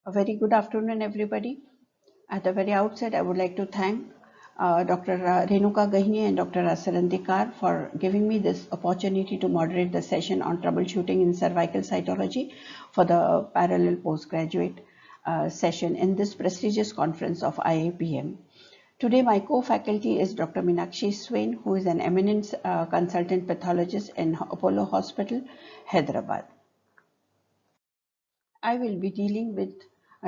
A very good afternoon, everybody. At the very outset, I would like to thank Dr. Renuka Gahini and Dr. Asarandikar for giving me this opportunity to moderate the session on troubleshooting in cervical cytology for the parallel postgraduate session in this prestigious conference of IAPM. Today, my co-faculty is Dr. Meenakshi Swain, who is an eminent consultant pathologist in Apollo Hospital, Hyderabad. I will be dealing with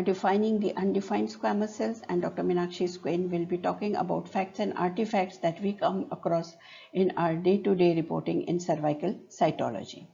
defining the undefined squamous cells, and Dr. Meenakshi Swain will be talking about facts and artifacts that we come across in our day-to-day reporting in cervical cytology.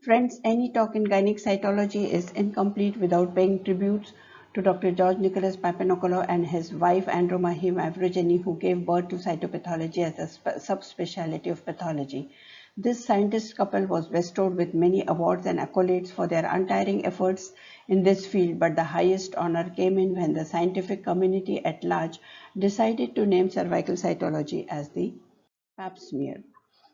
Friends, any talk in gynec cytology is incomplete without paying tributes to Dr. George Nicholas Papanokolo and his wife Andromache Mavrogeni, who gave birth to cytopathology as a subspecialty of pathology. This scientist couple was bestowed with many awards and accolades for their untiring efforts in this field, but the highest honor came in when the scientific community at large decided to name cervical cytology as the Pap smear.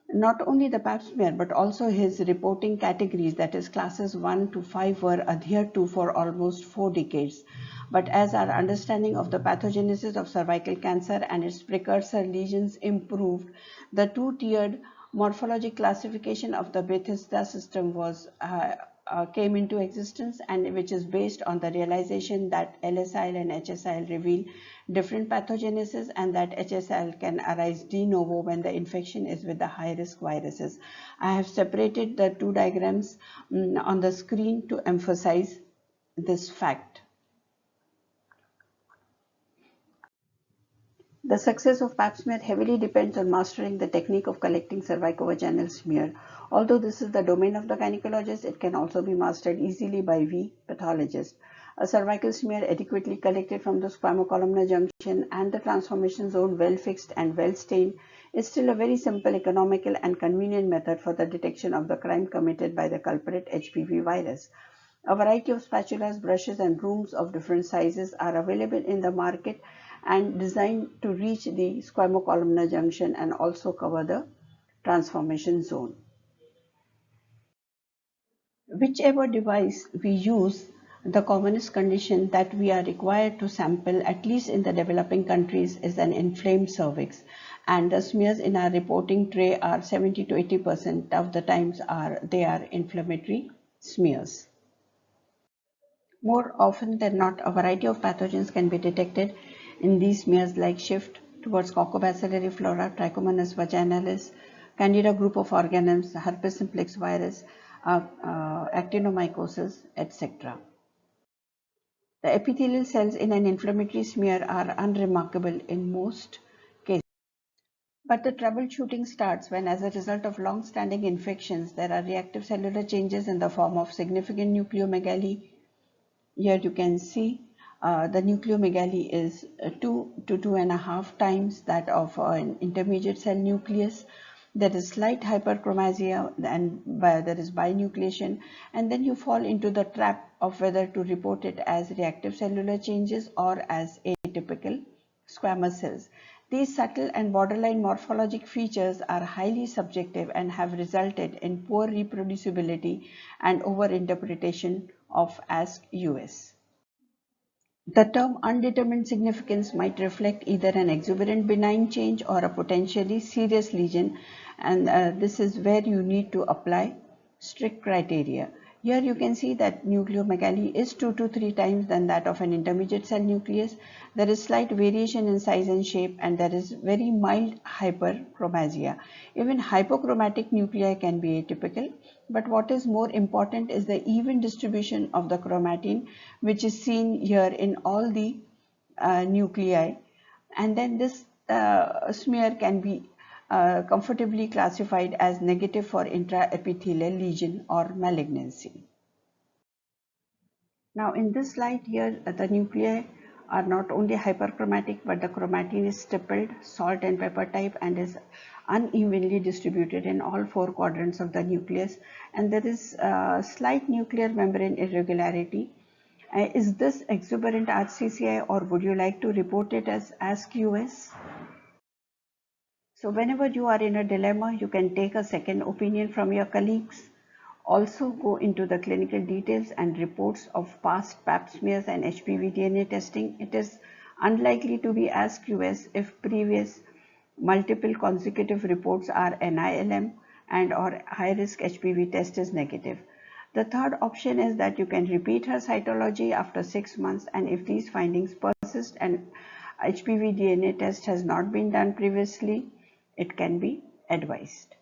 Not only the Pap smear, but also his reporting categories, that is classes 1 to 5, were adhered to for almost 4 decades. But as our understanding of the pathogenesis of cervical cancer and its precursor lesions improved, the two-tiered morphologic classification of the Bethesda system came into existence, and which is based on the realization that LSIL and HSIL reveal different pathogenesis and that HSIL can arise de novo when the infection is with the high-risk viruses. I have separated the two diagrams on the screen to emphasize this fact. The success of Pap smear heavily depends on mastering the technique of collecting cervicovaginal smear. Although this is the domain of the gynecologist, it can also be mastered easily by we pathologists. A cervical smear adequately collected from the squamocolumnar junction and the transformation zone well fixed and well stained is still a very simple, economical and convenient method for the detection of the crime committed by the culprit HPV virus. A variety of spatulas, brushes and brooms of different sizes are available in the market and designed to reach the squamocolumnar junction and also cover the transformation zone. Whichever device we use, the commonest condition that we are required to sample, at least in the developing countries, is an inflamed cervix, and the smears in our reporting tray are 70 to 80% of the times they are inflammatory smears. More often than not, a variety of pathogens can be detected in these smears, like shift towards coccobacillary flora, Trichomonas vaginalis, Candida group of organisms, herpes simplex virus, actinomycosis, etc. The epithelial cells in an inflammatory smear are unremarkable in most cases. But the troubleshooting starts when, as a result of long-standing infections, there are reactive cellular changes in the form of significant nucleomegaly. Here you can see the nucleomegaly is 2 to 2.5 times that of an intermediate cell nucleus. There is slight hyperchromasia and there is binucleation, and then you fall into the trap of whether to report it as reactive cellular changes or as atypical squamous cells. These subtle and borderline morphologic features are highly subjective and have resulted in poor reproducibility and overinterpretation of ASK-US. The term undetermined significance might reflect either an exuberant benign change or a potentially serious lesion, and this is where you need to apply strict criteria. Here you can see that nucleomegaly is 2 to 3 times than that of an intermediate cell nucleus. There is slight variation in size and shape, and there is very mild hyperchromasia. Even hypochromatic nuclei can be atypical, but what is more important is the even distribution of the chromatin, which is seen here in all the nuclei, and then this smear can be comfortably classified as negative for intraepithelial lesion or malignancy. Now in this slide here, the nuclei are not only hyperchromatic, but the chromatin is stippled, salt and pepper type, and is unevenly distributed in all 4 quadrants of the nucleus, and there is slight nuclear membrane irregularity. Is this exuberant RCCI, or would you like to report it as ASK-US? So whenever you are in a dilemma, you can take a second opinion from your colleagues, also go into the clinical details and reports of past pap smears and HPV DNA testing. It is unlikely to be as QS if previous multiple consecutive reports are NILM and or high risk HPV test is negative. The third option is that you can repeat her cytology after 6 months, and if these findings persist and HPV DNA test has not been done previously, it can be advised.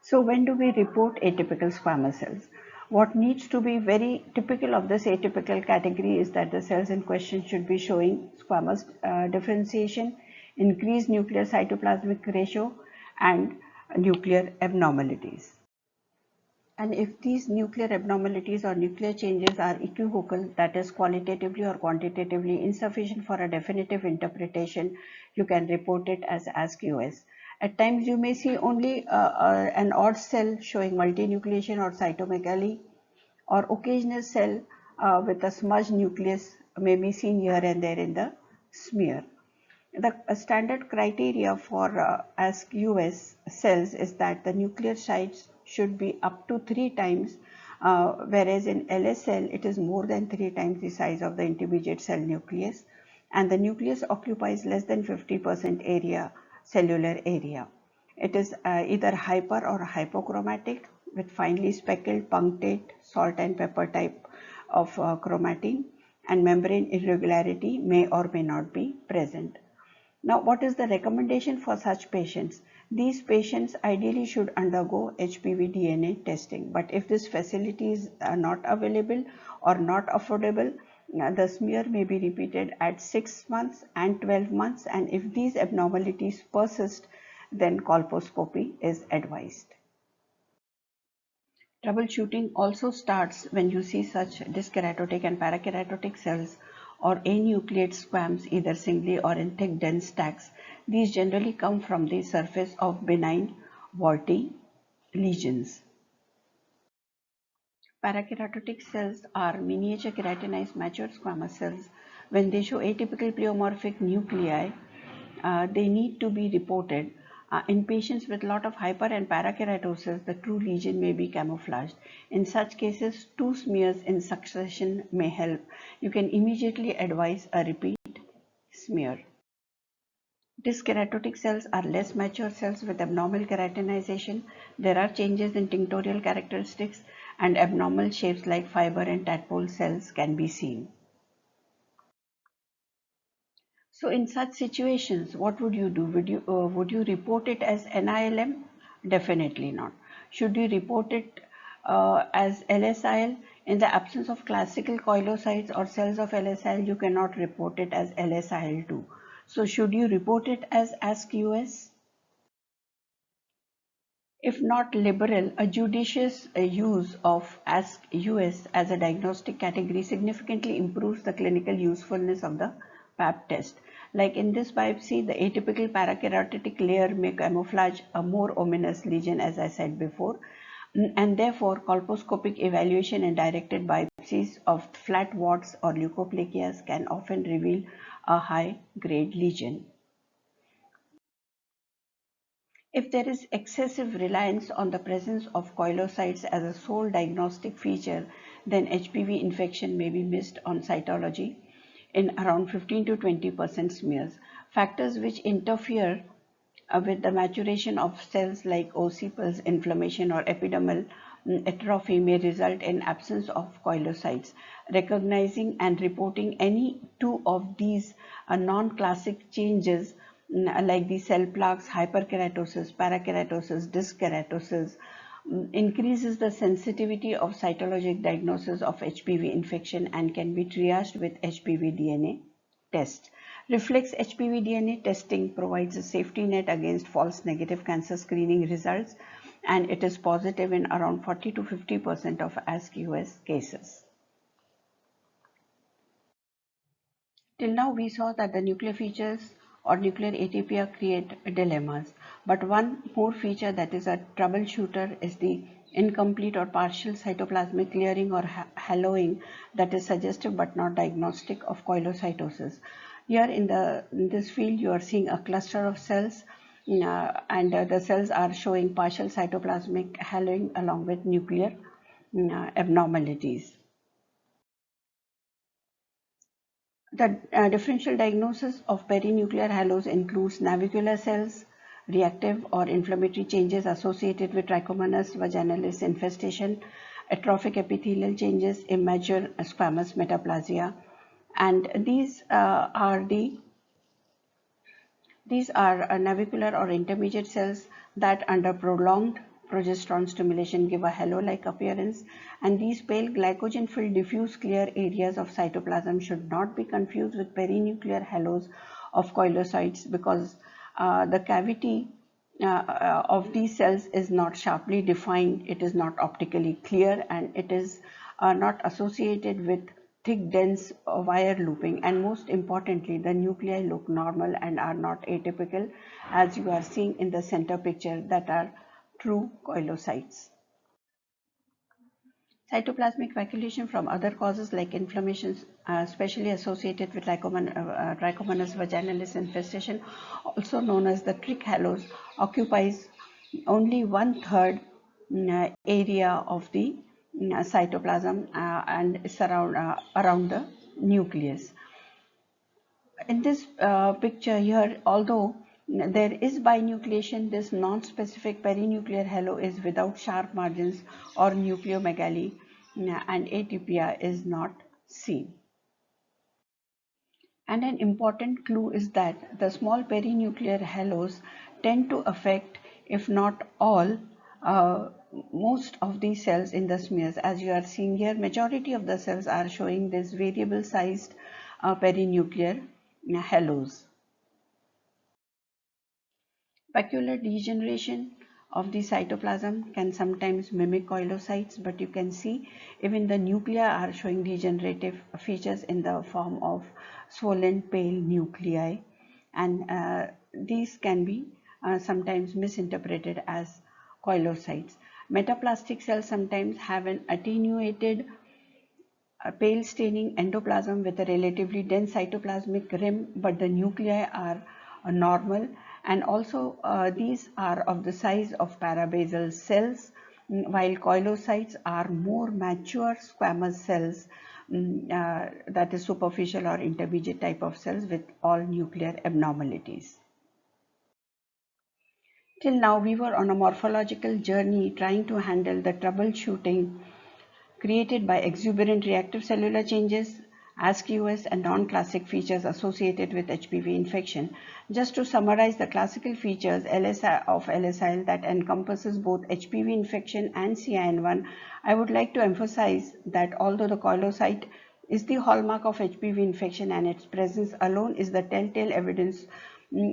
So when do we report atypical squamous cells? What needs to be very typical of this atypical category is that the cells in question should be showing squamous differentiation, increased nuclear cytoplasmic ratio, and nuclear abnormalities. And if these nuclear abnormalities or nuclear changes are equivocal, that is qualitatively or quantitatively insufficient for a definitive interpretation, you can report it as QS. At times you may see only an odd cell showing multinucleation or cytomegaly, or occasional cell with a smudged nucleus may be seen here and there in the smear. The standard criteria for ASC-US cells is that the nuclear size should be up to 3 times, whereas in LSL it is more than 3 times the size of the intermediate cell nucleus, and the nucleus occupies less than 50% area, cellular area. It is either hyper or hypochromatic with finely speckled punctate salt and pepper type of chromatin, and membrane irregularity may or may not be present. Now, what is the recommendation for such patients? These patients ideally should undergo HPV DNA testing, but if this facility is not available or not affordable, the smear may be repeated at 6 months and 12 months, and if these abnormalities persist, then colposcopy is advised. Troubleshooting also starts when you see such dyskeratotic and parakeratotic cells or anucleate squams either singly or in thick dense stacks. These generally come from the surface of benign warty lesions. Parakeratotic cells are miniature keratinized mature squamous cells. When they show atypical pleomorphic nuclei, they need to be reported. In patients with a lot of hyper and parakeratosis, the true lesion may be camouflaged. In such cases, 2 smears in succession may help. You can immediately advise a repeat smear. Dyskeratotic cells are less mature cells with abnormal keratinization. There are changes in tinctorial characteristics, and abnormal shapes like fiber and tadpole cells can be seen. So in such situations, what would you do? Would you report it as NILM? Definitely not. Should you report it as LSIL? In the absence of classical coilocytes or cells of LSIL, you cannot report it as LSIL2. So should you report it as ASC-US? If not liberal, a judicious use of ASC-US as a diagnostic category significantly improves the clinical usefulness of the PAP test. Like in this biopsy, the atypical parakeratotic layer may camouflage a more ominous lesion, as I said before, and therefore colposcopic evaluation and directed biopsies of flat warts or leukoplakias can often reveal a high-grade lesion. If there is excessive reliance on the presence of coilocytes as a sole diagnostic feature, then HPV infection may be missed on cytology in around 15 to 20% smears. Factors which interfere with the maturation of cells like ossiples, inflammation, or epidermal atrophy may result in absence of coilocytes. Recognizing and reporting any 2 of these non-classic changes like the cell plaques, hyperkeratosis, parakeratosis, dyskeratosis, increases the sensitivity of cytologic diagnosis of HPV infection and can be triaged with HPV DNA test. Reflex HPV DNA testing provides a safety net against false negative cancer screening results, and it is positive in around 40 to 50% of ASC-US cases. Till now, we saw that the nuclear features or nuclear atypia create dilemmas. But one more feature that is a troubleshooter is the incomplete or partial cytoplasmic clearing or haloing that is suggestive but not diagnostic of coilocytosis. Here in this field, you are seeing a cluster of cells and the cells are showing partial cytoplasmic haloing along with nuclear abnormalities. The differential diagnosis of perinuclear halos includes navicular cells, reactive or inflammatory changes associated with Trichomonas vaginalis infestation, atrophic epithelial changes, immature squamous metaplasia, and these are navicular or intermediate cells that under prolonged progesterone stimulation give a halo-like appearance, and these pale glycogen-filled diffuse clear areas of cytoplasm should not be confused with perinuclear halos of koilocytes, because the cavity of these cells is not sharply defined, it is not optically clear, and it is not associated with thick dense wire looping, and most importantly the nuclei look normal and are not atypical, as you are seeing in the center picture, that are true koilocytes. Cytoplasmic vacuolation from other causes like inflammations, especially associated with Trichomonas vaginalis infestation, also known as the trick halos, occupies only 1/3 area of the cytoplasm and is around the nucleus. In this picture here, although there is binucleation, this non-specific perinuclear halo is without sharp margins or nucleomegaly, and atypia is not seen. And an important clue is that the small perinuclear halos tend to affect, if not all, most of the cells in the smears. As you are seeing here, majority of the cells are showing this variable sized perinuclear halos. Vacuolar degeneration of the cytoplasm can sometimes mimic koilocytes, but you can see even the nuclei are showing degenerative features in the form of swollen pale nuclei, and these can be sometimes misinterpreted as koilocytes. Metaplastic cells sometimes have an attenuated pale staining endoplasm with a relatively dense cytoplasmic rim, but the nuclei are normal, and also these are of the size of parabasal cells, while koilocytes are more mature squamous cells, that is superficial or intermediate type of cells with all nuclear abnormalities. Till now we were on a morphological journey trying to handle the troubleshooting created by exuberant reactive cellular changes, ASCUS, and non-classic features associated with HPV infection. Just to summarize the classical features of LSIL that encompasses both HPV infection and CIN1, I would like to emphasize that although the koilocyte is the hallmark of HPV infection and its presence alone is the telltale evidence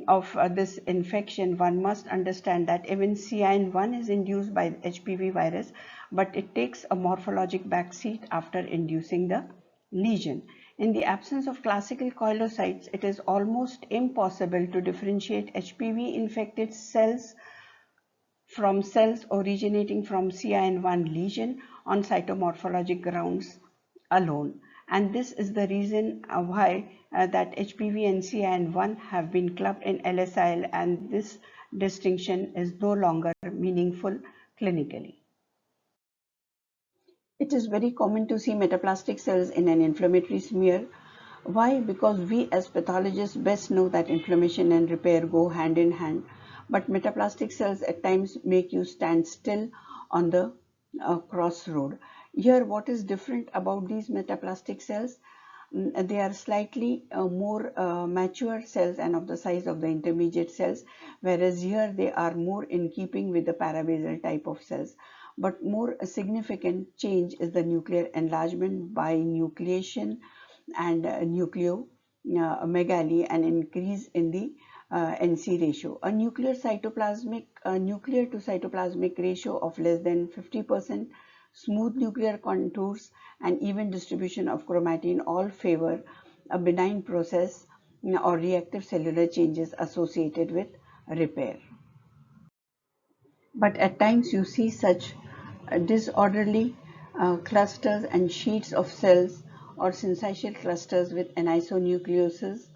of this infection, one must understand that even CIN1 is induced by HPV virus, but it takes a morphologic backseat after inducing the lesion. In the absence of classical koilocytes, it is almost impossible to differentiate HPV infected cells from cells originating from CIN1 lesion on cytomorphologic grounds alone. And this is the reason why that HPV and CIN1 have been clubbed in LSIL, and this distinction is no longer meaningful clinically. It is very common to see metaplastic cells in an inflammatory smear. Why? Because we as pathologists best know that inflammation and repair go hand in hand, but metaplastic cells at times make you stand still on the crossroad. Here, what is different about these metaplastic cells? They are slightly more mature cells and of the size of the intermediate cells, whereas here they are more in keeping with the parabasal type of cells. But more significant change is the nuclear enlargement by nucleation and nucleomegaly, and increase in the NC ratio. A nuclear to cytoplasmic ratio of less than 50%, smooth nuclear contours, and even distribution of chromatin all favor a benign process or reactive cellular changes associated with repair. But at times you see such disorderly clusters and sheets of cells or syncytial clusters with anisonucleosis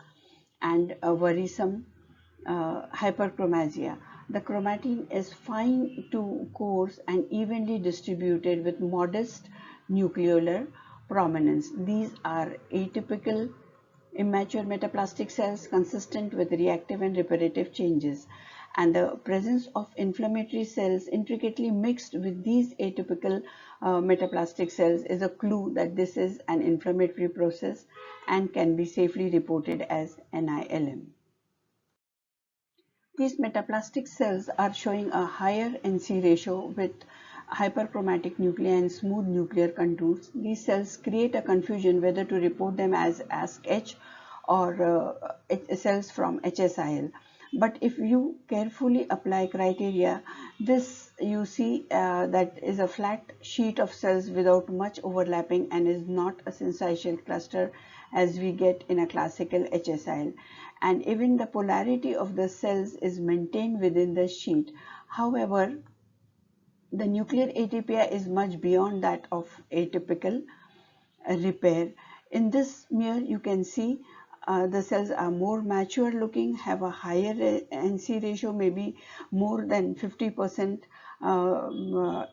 and worrisome hyperchromasia. The chromatin is fine to coarse and evenly distributed with modest nucleolar prominence. These are atypical immature metaplastic cells consistent with reactive and reparative changes, and the presence of inflammatory cells intricately mixed with these atypical metaplastic cells is a clue that this is an inflammatory process and can be safely reported as NILM. These metaplastic cells are showing a higher NC ratio with hyperchromatic nuclei and smooth nuclear contours. These cells create a confusion whether to report them as ASC-H or cells from HSIL. But if you carefully apply criteria, this you see that is a flat sheet of cells without much overlapping and is not a syncytial cluster as we get in a classical HSIL. And even the polarity of the cells is maintained within the sheet. However, the nuclear atypia is much beyond that of atypical repair. In this smear, you can see the cells are more mature looking, have a higher NC ratio, maybe more than 50%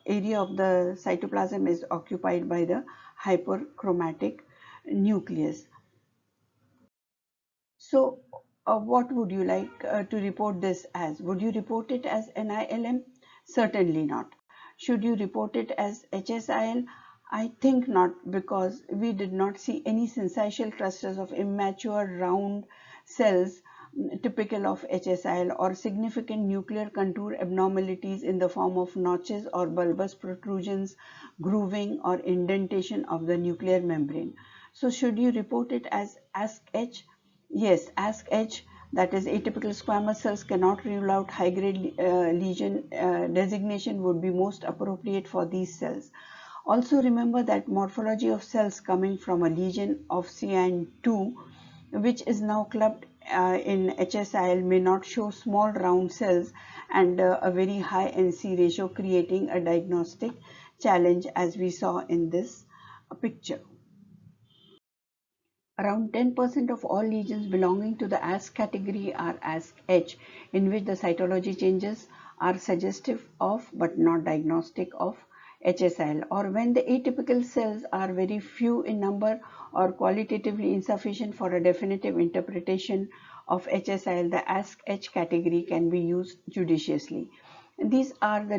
area of the cytoplasm is occupied by the hyperchromatic nucleus. So, what would you like to report this as? Would you report it as NILM? Certainly not. Should you report it as HSIL? I think not, because we did not see any syncytial clusters of immature round cells typical of HSIL or significant nuclear contour abnormalities in the form of notches or bulbous protrusions, grooving or indentation of the nuclear membrane. So should you report it as ASC-H? Yes, ASC-H, that is atypical squamous cells, cannot rule out high-grade lesion designation would be most appropriate for these cells. Also remember that morphology of cells coming from a lesion of CIN2, which is now clubbed in HSIL, may not show small round cells and a very high NC ratio, creating a diagnostic challenge as we saw in this picture. Around 10% of all lesions belonging to the ASC category are ASC-H, in which the cytology changes are suggestive of but not diagnostic of HSIL, or when the atypical cells are very few in number or qualitatively insufficient for a definitive interpretation of HSIL, the ASC-H category can be used judiciously. These are the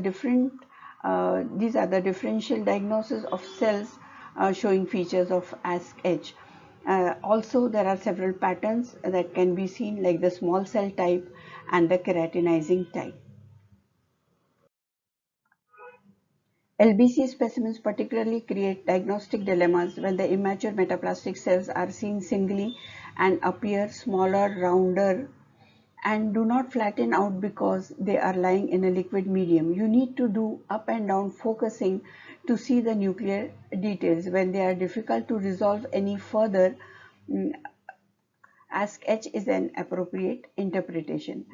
differential diagnosis of cells showing features of ASC-H. Also, there are several patterns that can be seen, like the small cell type and the keratinizing type. LBC specimens particularly create diagnostic dilemmas when the immature metaplastic cells are seen singly and appear smaller, rounder, and do not flatten out because they are lying in a liquid medium. You need to do up and down focusing to see the nuclear details. When they are difficult to resolve any further, ASC-H is an appropriate interpretation.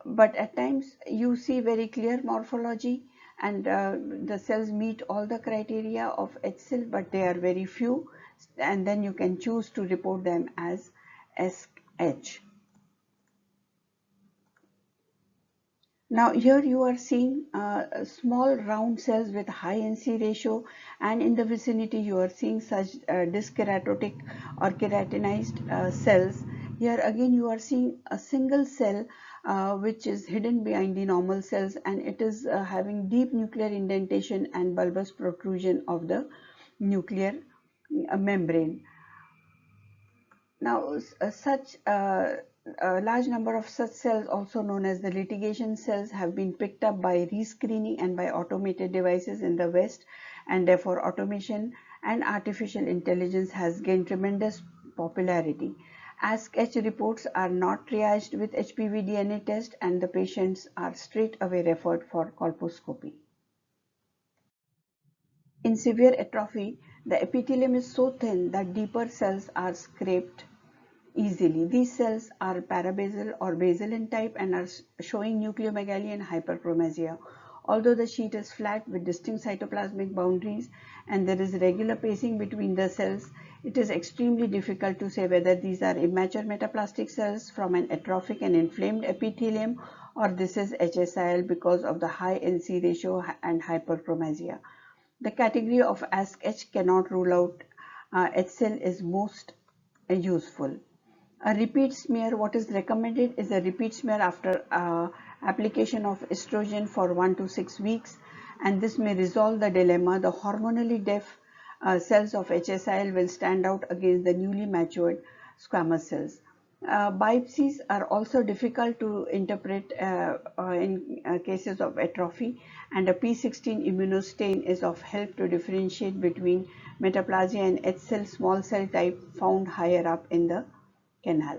But at times you see very clear morphology and the cells meet all the criteria of HCIL, but they are very few, and then you can choose to report them as ASC-H. Now here you are seeing small round cells with high NC ratio, and in the vicinity you are seeing such dyskeratotic or keratinized cells. Here again you are seeing a single cell which is hidden behind the normal cells, and it is having deep nuclear indentation and bulbous protrusion of the nuclear membrane. Now, a large number of such cells, also known as the litigation cells, have been picked up by rescreening and by automated devices in the West, and therefore automation and artificial intelligence has gained tremendous popularity. ASC-H reports are not triaged with HPV DNA test, and the patients are straight away referred for colposcopy. In severe atrophy, the epithelium is so thin that deeper cells are scraped easily. These cells are parabasal or basal in type and are showing nucleomegaly and hyperchromasia. Although the sheet is flat with distinct cytoplasmic boundaries and there is regular pacing between the cells, It is extremely difficult to say whether these are immature metaplastic cells from an atrophic and inflamed epithelium, or this is HSIL because of the high NC ratio and hyperchromasia. The category of ASK-H cannot rule out HCl is most useful. A repeat smear, what is recommended is a repeat smear after application of estrogen for 1 to 6 weeks, and this may resolve the dilemma. The hormonally deaf cells of HSIL will stand out against the newly matured squamous cells. Biopsies are also difficult to interpret in cases of atrophy, and a P16 immunostain is of help to differentiate between metaplasia and H cell small cell type found higher up in the canal.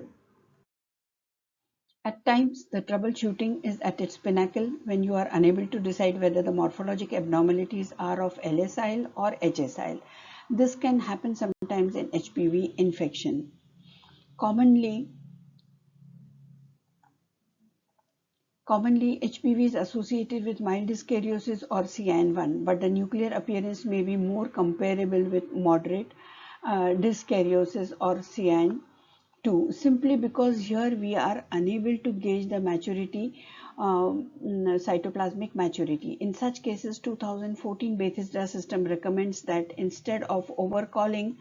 At times, the troubleshooting is at its pinnacle when you are unable to decide whether the morphologic abnormalities are of LSIL or HSIL. This can happen sometimes in HPV infection. Commonly, HPV is associated with mild dyskaryosis or CIN1, but the nuclear appearance may be more comparable with moderate dyskaryosis or CIN2, simply because here we are unable to gauge the maturity, cytoplasmic maturity. In such cases, 2014 Bethesda system recommends that instead of overcalling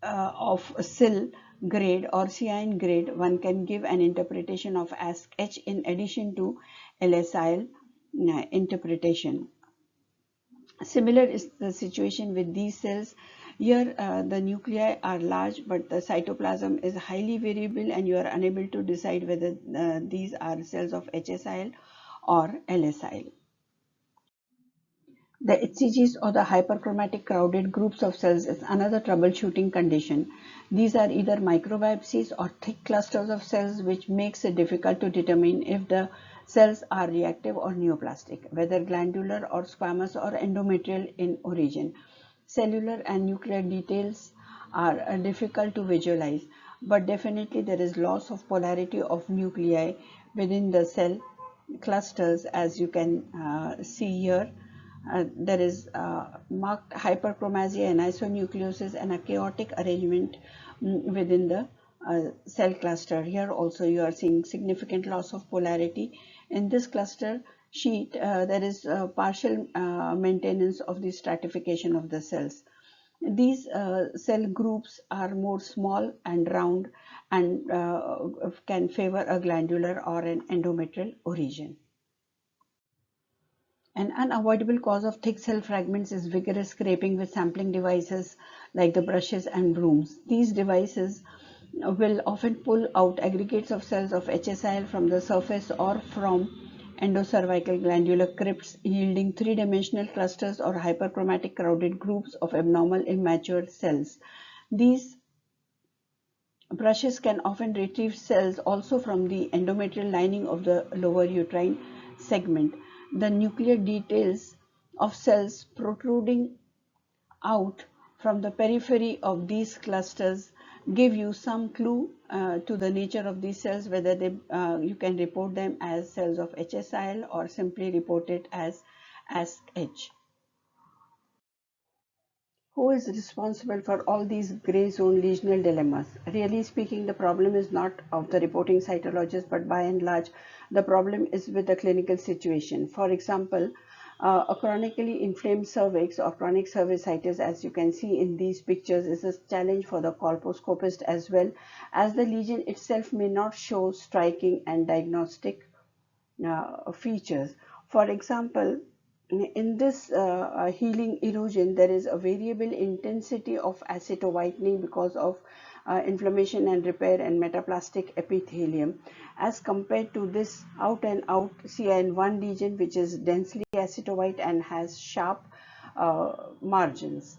of SIL grade or CIN grade, one can give an interpretation of ASK-H in addition to LSIL interpretation. Similar is the situation with these cells. Here the nuclei are large, but the cytoplasm is highly variable, and you are unable to decide whether these are cells of HSIL or LSIL. The HCGs, or the hyperchromatic crowded groups of cells, is another troubleshooting condition. These are either microbiopsies or thick clusters of cells, which makes it difficult to determine if the cells are reactive or neoplastic, whether glandular or squamous or endometrial in origin. Cellular and nuclear details are difficult to visualize, but definitely there is loss of polarity of nuclei within the cell clusters, as you can see here. There is marked hyperchromasia and isonucleosis and a chaotic arrangement within the cell cluster. Here also you are seeing significant loss of polarity. In this cluster sheet, there is partial maintenance of the stratification of the cells. These cell groups are more small and round and can favor a glandular or an endometrial origin. An unavoidable cause of thick cell fragments is vigorous scraping with sampling devices like the brushes and brooms. These devices will often pull out aggregates of cells of HSIL from the surface or from endocervical glandular crypts, yielding three-dimensional clusters or hyperchromatic crowded groups of abnormal immature cells. These brushes can often retrieve cells also from the endometrial lining of the lower uterine segment. The nuclear details of cells protruding out from the periphery of these clusters give you some clue to the nature of these cells, whether you can report them as cells of HSIL or simply report it as ASK-H. Who is responsible for all these gray zone lesional dilemmas? Really speaking, the problem is not of the reporting cytologist, but by and large, the problem is with the clinical situation. For example, a chronically inflamed cervix or chronic cervicitis, as you can see in these pictures, is a challenge for the colposcopist as well, as the lesion itself may not show striking and diagnostic features. For example, in this healing erosion, there is a variable intensity of acetowhitening because of inflammation and repair and metaplastic epithelium, as compared to this out and out CIN1 lesion, which is densely acetowhite and has sharp margins.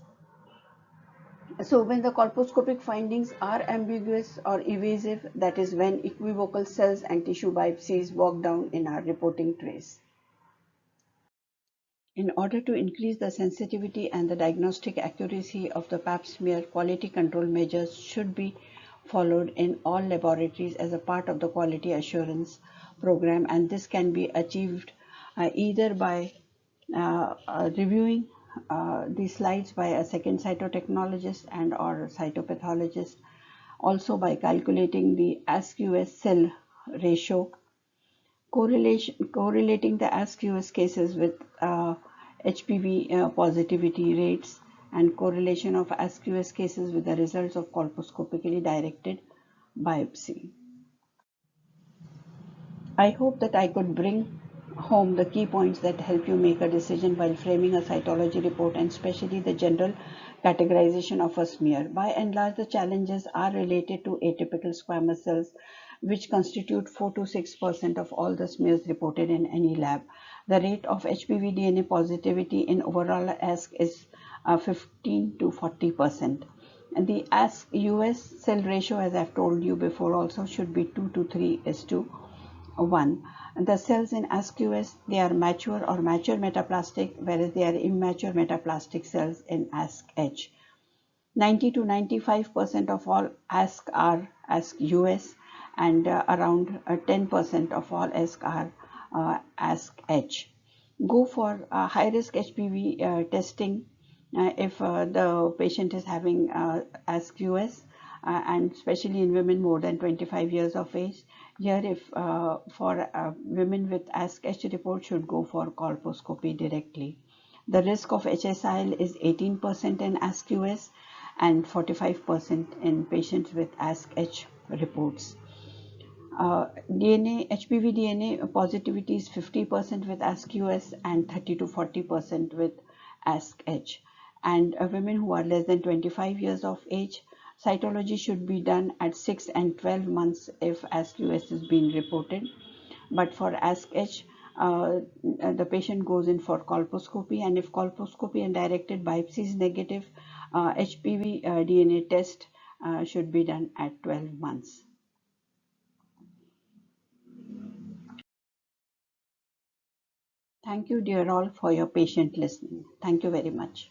So when the colposcopic findings are ambiguous or evasive, that is when equivocal cells and tissue biopsies walk down in our reporting trace. In order to increase the sensitivity and the diagnostic accuracy of the pap smear, quality control measures should be followed in all laboratories as a part of the quality assurance program, and this can be achieved either by reviewing these slides by a second cytotechnologist and or cytopathologist, also by calculating the ASK-US cell ratio, correlating the ASK-US cases with HPV positivity rates, and correlation of ASK-US cases with the results of colposcopically directed biopsy. I hope that I could bring home the key points that help you make a decision while framing a cytology report, and especially the general categorization of a smear. By and large, the challenges are related to atypical squamous cells, which constitute 4 to 6% of all the smears reported in any lab. The rate of HPV DNA positivity in overall ASK is 15 to 40%. And the ASK US cell ratio, as I've told you before, also should be 2 to 3 is to 1. The cells in ASK-US, they are mature or mature metaplastic, whereas they are immature metaplastic cells in ASK-H. 90 to 95% of all ASK are ASK-US, and around 10% of all ASK are ASK-H. Go for high-risk HPV testing if the patient is having ASK-US, and especially in women more than 25 years of age. Here, if for women with ASK-H report, should go for colposcopy directly. The risk of HSIL is 18% in ASK-US and 45% in patients with ASK-H reports. HPV DNA positivity is 50% with ASK-US and 30 to 40% with ASK-H. And women who are less than 25 years of age, cytology should be done at 6 and 12 months if ASK-US is being reported. But for ASK-H, the patient goes in for colposcopy, and if colposcopy and directed biopsy is negative, HPV DNA test should be done at 12 months. Thank you, dear all, for your patient listening. Thank you very much.